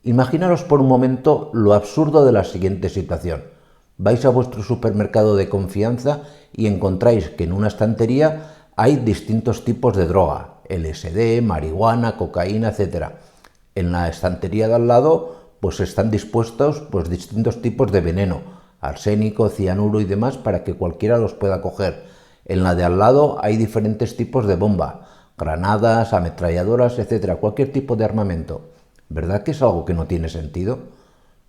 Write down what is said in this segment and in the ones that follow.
Imaginaros por un momento lo absurdo de la siguiente situación. Vais a vuestro supermercado de confianza y encontráis que en una estantería hay distintos tipos de droga, LSD, marihuana, cocaína, etc. En la estantería de al lado pues están dispuestos pues distintos tipos de veneno, arsénico, cianuro y demás para que cualquiera los pueda coger. En la de al lado hay diferentes tipos de bomba, granadas, ametralladoras, etc. Cualquier tipo de armamento. ¿Verdad que es algo que no tiene sentido?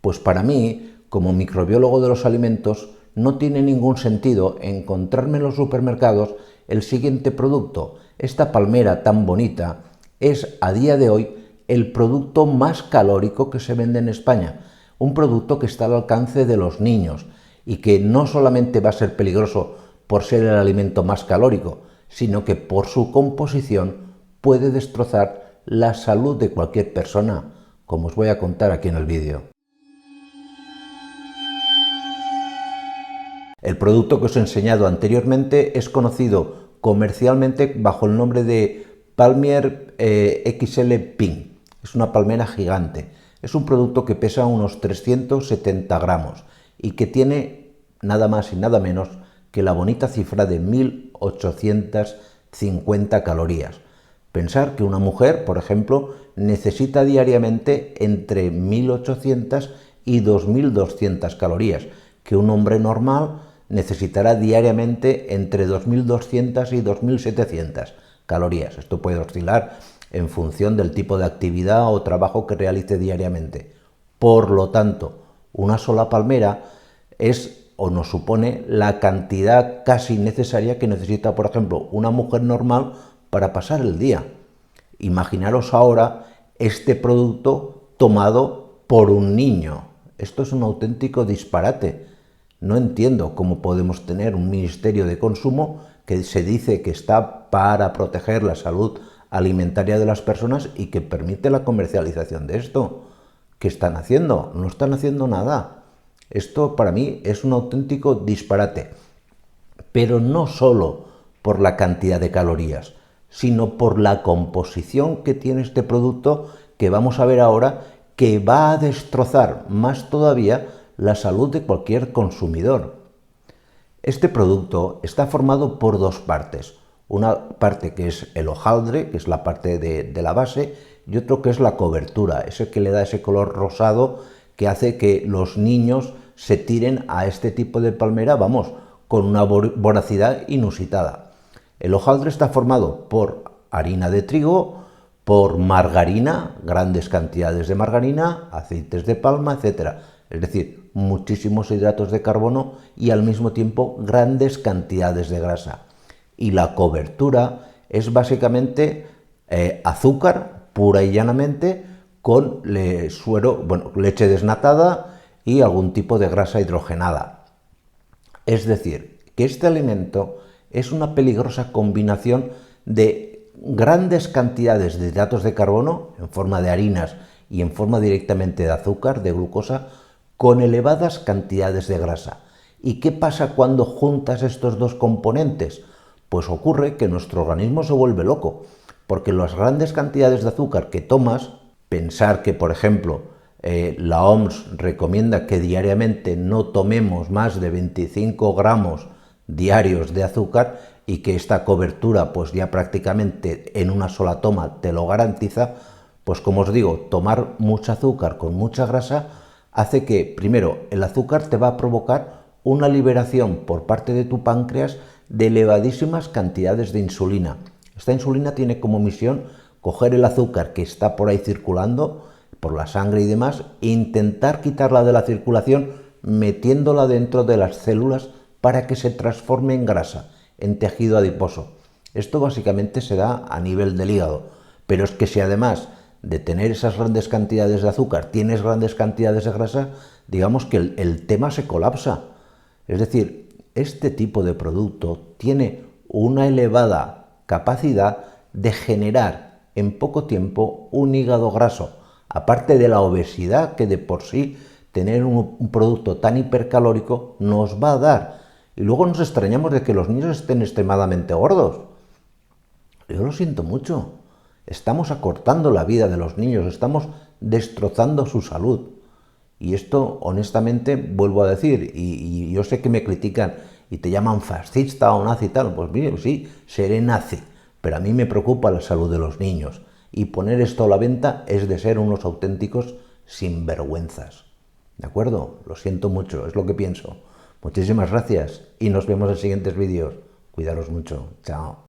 Pues para mí, como microbiólogo de los alimentos, no tiene ningún sentido encontrarme en los supermercados el siguiente producto. Esta palmera tan bonita es a día de hoy el producto más calórico que se vende en España. Un producto que está al alcance de los niños y que no solamente va a ser peligroso por ser el alimento más calórico, sino que por su composición puede destrozar la salud de cualquier persona, como os voy a contar aquí en el vídeo. El producto que os he enseñado anteriormente es conocido comercialmente bajo el nombre de Palmier XL Pink. Es una palmera gigante. Es un producto que pesa unos 370 gramos y que tiene nada más y nada menos que la bonita cifra de 1850 calorías. Pensar que una mujer, por ejemplo, necesita diariamente entre 1800 y 2200 calorías, que un hombre normal necesitará diariamente entre 2200 y 2700 calorías. Esto puede oscilar en función del tipo de actividad o trabajo que realice diariamente. Por lo tanto, una sola palmera es o nos supone la cantidad casi necesaria que necesita, por ejemplo, una mujer normal para pasar el día. Imaginaros ahora este producto tomado por un niño. Esto es un auténtico disparate. No entiendo cómo podemos tener un ministerio de consumo que se dice que está para proteger la salud alimentaria de las personas y que permite la comercialización de esto. ¿Qué están haciendo? No están haciendo nada. Esto para mí es un auténtico disparate. Pero no solo por la cantidad de calorías, sino por la composición que tiene este producto que vamos a ver ahora, que va a destrozar más todavía la salud de cualquier consumidor. Este producto está formado por dos partes. Una parte que es el hojaldre, que es la parte de la base, y otro que es la cobertura, ese que le da ese color rosado que hace que los niños se tiren a este tipo de palmera, vamos, con una voracidad inusitada. El hojaldre está formado por harina de trigo, por margarina, grandes cantidades de margarina, aceites de palma, etc. Es decir, muchísimos hidratos de carbono y al mismo tiempo grandes cantidades de grasa. Y la cobertura es básicamente azúcar pura y llanamente con leche desnatada y algún tipo de grasa hidrogenada. Es decir, que este alimento es una peligrosa combinación de grandes cantidades de hidratos de carbono en forma de harinas y en forma directamente de azúcar, de glucosa, con elevadas cantidades de grasa. ¿Y qué pasa cuando juntas estos dos componentes? Pues ocurre que nuestro organismo se vuelve loco, porque las grandes cantidades de azúcar que tomas, pensar que, por ejemplo, la OMS recomienda que diariamente no tomemos más de 25 gramos diarios de azúcar y que esta cobertura pues ya prácticamente en una sola toma te lo garantiza, pues como os digo, tomar mucho azúcar con mucha grasa hace que, primero, el azúcar te va a provocar una liberación por parte de tu páncreas de elevadísimas cantidades de insulina. Esta insulina tiene como misión coger el azúcar que está por ahí circulando, por la sangre y demás, e intentar quitarla de la circulación metiéndola dentro de las células para que se transforme en grasa, en tejido adiposo. Esto básicamente se da a nivel del hígado, pero es que si además de tener esas grandes cantidades de azúcar tienes grandes cantidades de grasa, digamos que el tema se colapsa. Es decir, este tipo de producto tiene una elevada capacidad de generar en poco tiempo un hígado graso, aparte de la obesidad que de por sí tener un producto tan hipercalórico nos va a dar. Y luego nos extrañamos de que los niños estén extremadamente gordos. Yo lo siento mucho. Estamos acortando la vida de los niños, estamos destrozando su salud. Y esto, honestamente, vuelvo a decir, y yo sé que me critican y te llaman fascista o nazi y tal, pues mire, sí, seré nazi, pero a mí me preocupa la salud de los niños. Y poner esto a la venta es de ser unos auténticos sinvergüenzas. ¿De acuerdo? Lo siento mucho, es lo que pienso. Muchísimas gracias y nos vemos en siguientes vídeos. Cuidaros mucho. Chao.